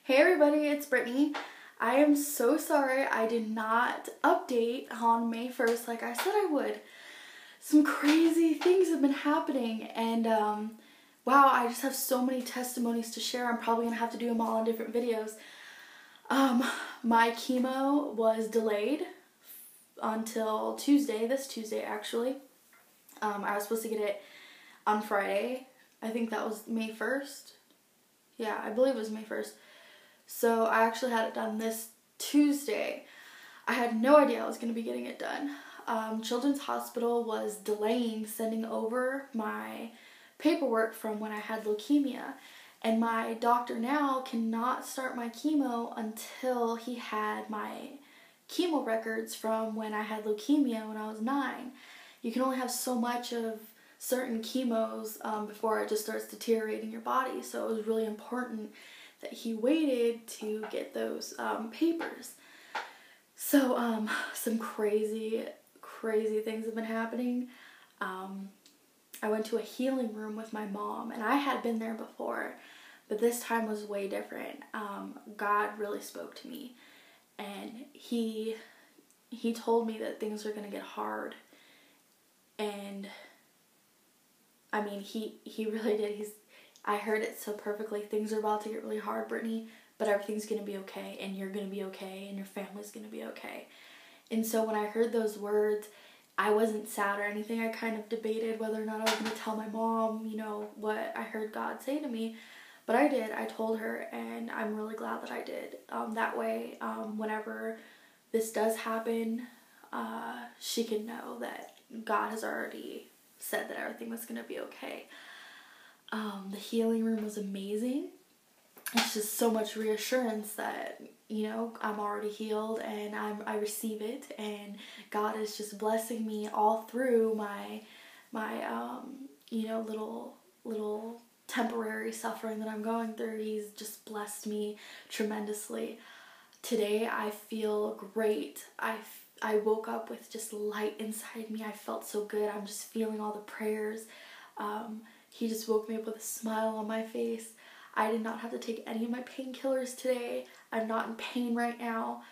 Hey everybody, it's Brittany. I am so sorry I did not update on May 1st like I said I would. Some crazy things have been happening and wow, I just have so many testimonies to share. I'm probably going to have to do them all in different videos. My chemo was delayed until Tuesday, this Tuesday actually. I was supposed to get it on Friday. I think that was May 1st. Yeah, I believe it was May 1st. So I actually had it done this Tuesday. I had no idea I was going to be getting it done. Children's Hospital was delaying sending over my paperwork from when I had leukemia. And my doctor now cannot start my chemo until he had my chemo records from when I had leukemia when I was 9. You can only have so much of certain chemos before it just starts deteriorating your body. So it was really important that he waited to get those papers. So some crazy things have been happening. I went to a healing room with my mom, and I had been there before, but this time was way different. God really spoke to me, and he told me that things are going to get hard. And I mean, he really did. I heard it so perfectly. Things are about to get really hard, Brittany, but everything's going to be okay, and you're going to be okay, and your family's going to be okay. And so when I heard those words, I wasn't sad or anything. I kind of debated whether or not I was going to tell my mom, you know, what I heard God say to me. But I did. I told her, and I'm really glad that I did. That way, whenever this does happen, she can know that God has already said that everything was going to be okay. The healing room was amazing. It's just so much reassurance that, you know, I'm already healed and I receive it, and God is just blessing me all through my you know, little temporary suffering that I'm going through. He's just blessed me tremendously. Today I feel great. I woke up with just light inside me. I felt so good. I'm just feeling all the prayers. He just woke me up with a smile on my face. I did not have to take any of my painkillers today. I'm not in pain right now.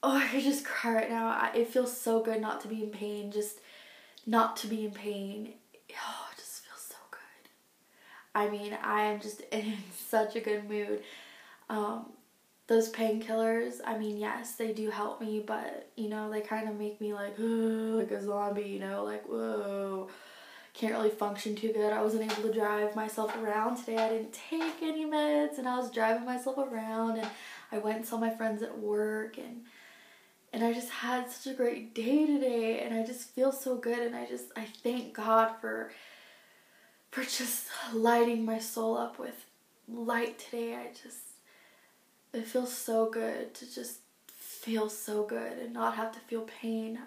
Oh, I could just cry right now. It feels so good not to be in pain. Just not to be in pain. Oh, it just feels so good. I mean, I am just in such a good mood. Those painkillers, I mean, yes, they do help me, but, you know, they kind of make me like a zombie, you know, like, whoa. Can't really function too good. I wasn't able to drive myself around today. I didn't take any meds, and I was driving myself around, and I went and saw my friends at work, and I just had such a great day today, and I just feel so good, and I thank God for just lighting my soul up with light today. It feels so good to just feel so good and not have to feel pain.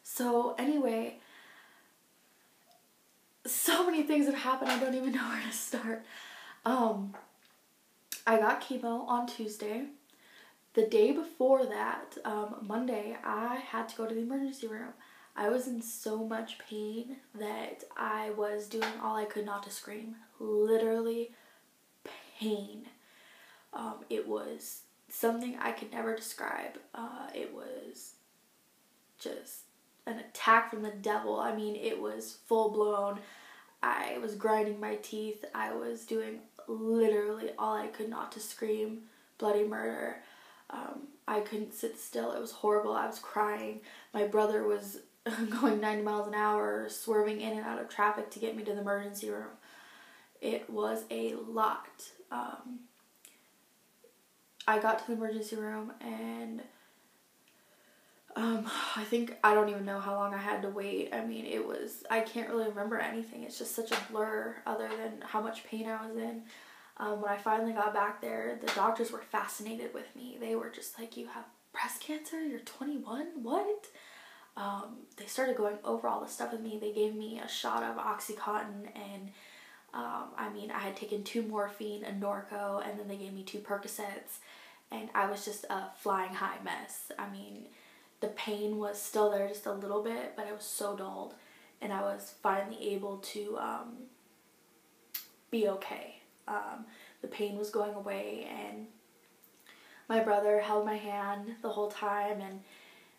So anyway, so many things have happened, I don't even know where to start. I got chemo on Tuesday. The day before that, Monday, I had to go to the emergency room. I was in so much pain that I was doing all I could not to scream. Literally pain. It was something I could never describe. It was just an attack from the devil. I mean, it was full blown. I was grinding my teeth. I was doing literally all I could not to scream bloody murder. I couldn't sit still. It was horrible. I was crying. My brother was going 90 miles an hour, swerving in and out of traffic to get me to the emergency room. It was a lot. I got to the emergency room, and I don't even know how long I had to wait. I mean, I can't really remember anything. It's just such a blur other than how much pain I was in. When I finally got back there, the doctors were fascinated with me. They were just like, you have breast cancer? You're 21? What? They started going over all the stuff with me. They gave me a shot of Oxycontin, and I mean, I had taken 2 morphine, a Norco, and then they gave me 2 Percocets, and I was just a flying high mess. I mean, the pain was still there just a little bit, but it was so dulled, and I was finally able to be okay. the pain was going away, and my brother held my hand the whole time, and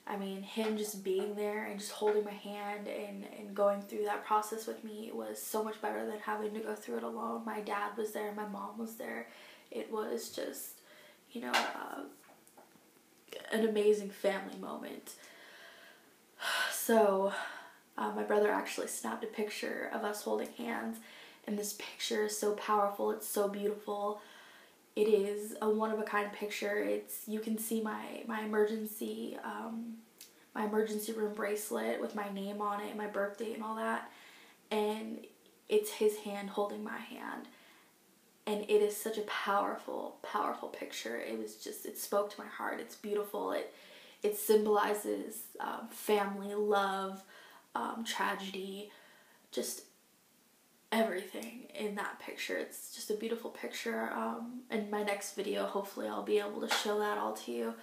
I mean, him just being there and just holding my hand and going through that process with me was so much better than having to go through it alone. My dad was there, my mom was there. It was just, you know, an amazing family moment. So, my brother actually snapped a picture of us holding hands, and this picture is so powerful, it's so beautiful. It is a one-of-a-kind picture. You can see my emergency room bracelet with my name on it, my birthday and all that, and it's his hand holding my hand. And it is such a powerful, powerful picture. It spoke to my heart. It's beautiful. It symbolizes family, love, tragedy, just everything in that picture. It's just a beautiful picture. In my next video, hopefully I'll be able to show that all to you.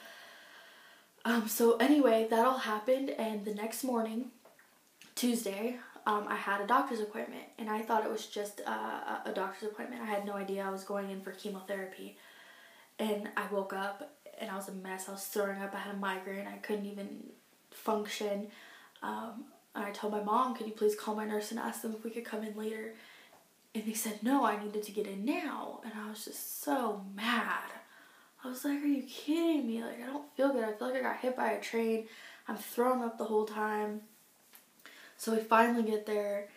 So anyway, that all happened, and the next morning, Tuesday, I had a doctor's appointment, and I thought it was just a doctor's appointment. I had no idea I was going in for chemotherapy, and I woke up, and I was a mess. I was throwing up. I had a migraine. I couldn't even function. And I told my mom, could you please call my nurse and ask them if we could come in later? And they said, no, I needed to get in now. And I was just so mad. I was like, are you kidding me? Like, I don't feel good. I feel like I got hit by a train. I'm throwing up the whole time. So we finally get there,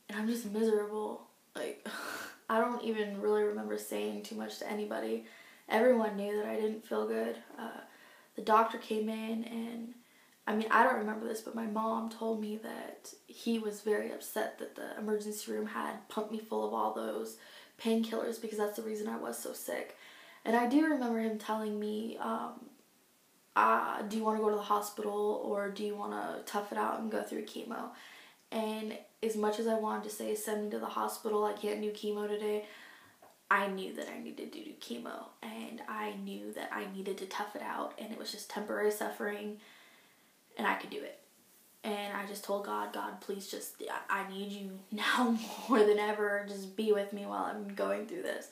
and I'm just miserable. Like, I don't even really remember saying too much to anybody. Everyone knew that I didn't feel good. The doctor came in, and I mean, I don't remember this, but my mom told me that he was very upset that the emergency room had pumped me full of all those painkillers, because that's the reason I was so sick. And I do remember him telling me, do you want to go to the hospital, or do you want to tough it out and go through chemo? And as much as I wanted to say, send me to the hospital, I can't do chemo today, I knew that I needed to do chemo, and I knew that I needed to tough it out, and it was just temporary suffering, and I could do it. And I just told God, please just, I need you now more than ever. Just be with me while I'm going through this.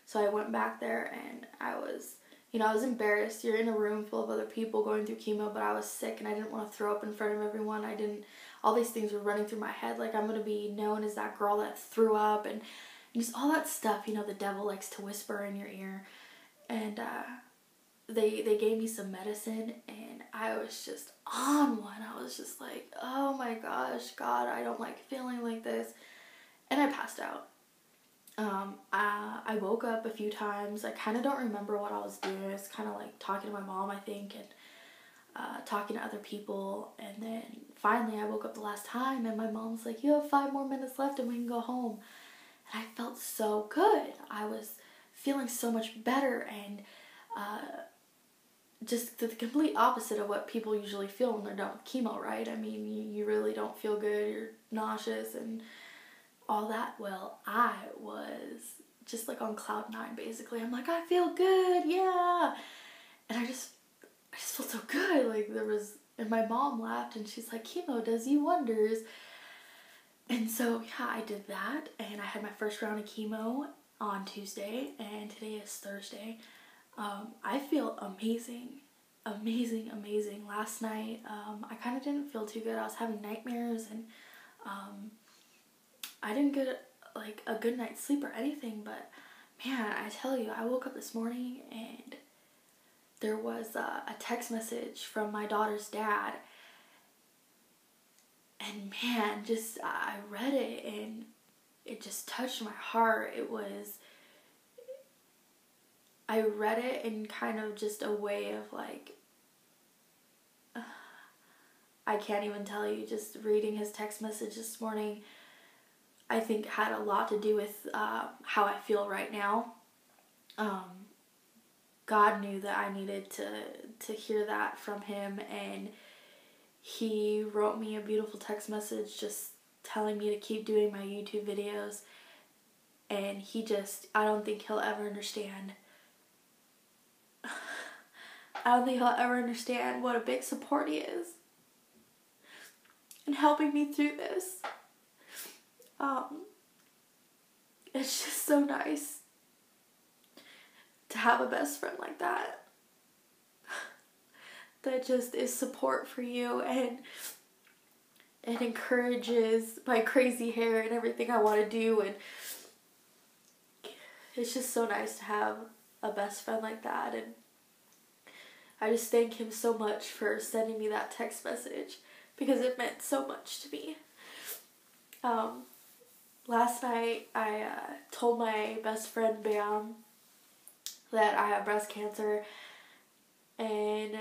So I went back there, and I was embarrassed. You're in a room full of other people going through chemo, but I was sick, and I didn't want to throw up in front of everyone. All these things were running through my head, like I'm going to be known as that girl that threw up, and just all that stuff, the devil likes to whisper in your ear. And they gave me some medicine, and I was just on one. I was just like, oh my gosh, God, I don't like feeling like this. And I passed out. I woke up a few times. I kind of don't remember what I was doing. It's kind of like talking to my mom, I think, and talking to other people. And then finally I woke up the last time, and my mom's like, you have 5 more minutes left and we can go home. And I felt so good. I was feeling so much better, and just the complete opposite of what people usually feel when they're done with chemo, right? I mean, you really don't feel good. You're nauseous and all that. Well, I was just like on cloud 9, basically. I'm like, I feel good, yeah. And I just felt so good. Like, and my mom laughed, and she's like, chemo does you wonders. And so, yeah, I did that, and I had my first round of chemo on Tuesday, and today is Thursday. I feel amazing. Last night, I kind of didn't feel too good. I was having nightmares, and I didn't get like a good night's sleep or anything, but man, I tell you, I woke up this morning, and there was a text message from my daughter's dad. And man, I read it, and it just touched my heart. I read it in kind of just a way of like, I can't even tell you, just reading his text message this morning, I think had a lot to do with how I feel right now. God knew that I needed to hear that from him, and he wrote me a beautiful text message just telling me to keep doing my YouTube videos. And I don't think he'll ever understand. I don't think he'll ever understand what a big support he is in helping me through this. It's just so nice to have a best friend like that. That just is support for you and encourages my crazy hair and everything I want to do, and it's just so nice to have a best friend like that. And I just thank him so much for sending me that text message because it meant so much to me. Last night I told my best friend Bam that I have breast cancer, and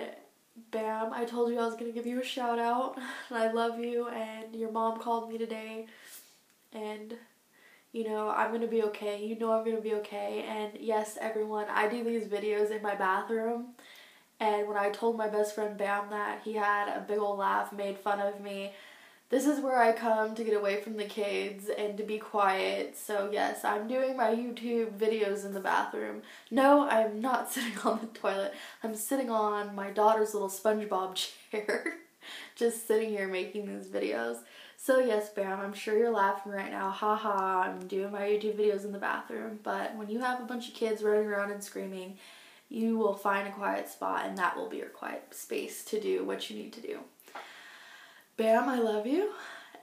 Bam, I told you I was going to give you a shout out, and I love you, and your mom called me today, and you know, I'm going to be okay. You know I'm going to be okay. And yes, everyone, I do these videos in my bathroom, and when I told my best friend Bam that, he had a big old laugh, made fun of me. This is where I come to get away from the kids and to be quiet. So yes, I'm doing my YouTube videos in the bathroom. No, I'm not sitting on the toilet. I'm sitting on my daughter's little SpongeBob chair. Just sitting here making these videos. So yes, Bam, I'm sure you're laughing right now. Haha, I'm doing my YouTube videos in the bathroom. But when you have a bunch of kids running around and screaming, you will find a quiet spot, and that will be your quiet space to do what you need to do. Bam, I love you,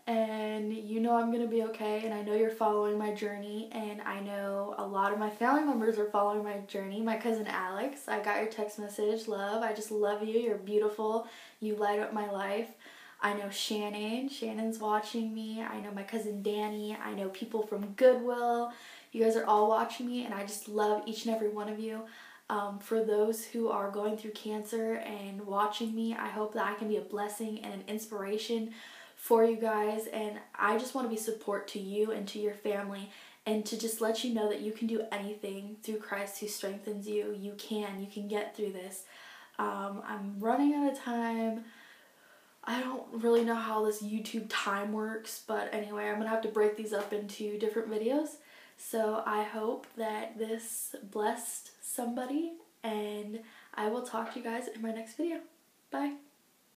and you know I'm going to be okay, and I know you're following my journey, and I know a lot of my family members are following my journey. My cousin Alex, I got your text message. Love, I just love you. You're beautiful. You light up my life. I know Shannon's watching me. I know my cousin Danny. I know people from Goodwill. You guys are all watching me, and I just love each and every one of you. For those who are going through cancer and watching me, I hope that I can be a blessing and an inspiration for you guys, and I just want to be support to you and to your family, and to just let you know that you can do anything through Christ who strengthens you. You can get through this. I'm running out of time. I don't really know how this YouTube time works, but anyway, I'm going to have to break these up into different videos. So I hope that this blessed somebody, and I will talk to you guys in my next video. Bye.